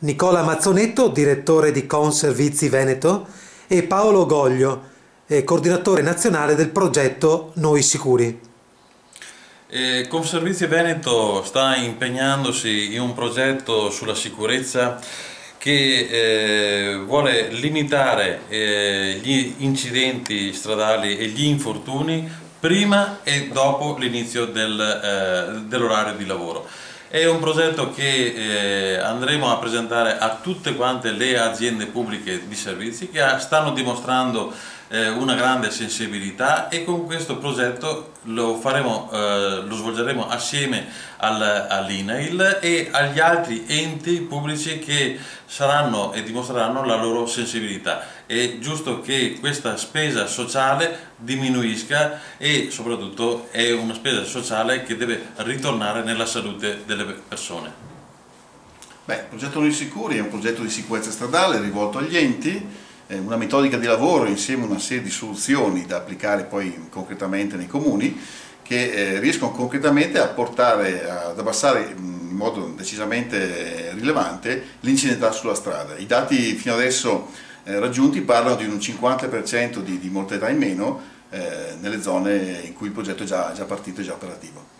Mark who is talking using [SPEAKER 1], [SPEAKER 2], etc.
[SPEAKER 1] Nicola Mazzonetto, direttore di Conservizi Veneto, e Paolo Goglio, coordinatore nazionale del progetto Noi Sicuri.
[SPEAKER 2] Conservizi Veneto sta impegnandosi in un progetto sulla sicurezza che vuole limitare gli incidenti stradali e gli infortuni prima e dopo l'inizio dell'orario di lavoro. È un progetto che andremo a presentare a tutte quante le aziende pubbliche di servizi che stanno dimostrando una grande sensibilità, e con questo progetto lo svolgeremo assieme all'INAIL e agli altri enti pubblici che saranno e dimostreranno la loro sensibilità. È giusto che questa spesa sociale diminuisca, e soprattutto è una spesa sociale che deve ritornare nella salute delle persone.
[SPEAKER 3] Il progetto Noi Sicuri è un progetto di sicurezza stradale rivolto agli enti, una metodica di lavoro insieme a una serie di soluzioni da applicare poi concretamente nei comuni, che riescono concretamente ad abbassare in modo decisamente rilevante l'incidentalità sulla strada. I dati fino adesso raggiunti parlano di un 50% di mortalità in meno nelle zone in cui il progetto è già partito e già operativo.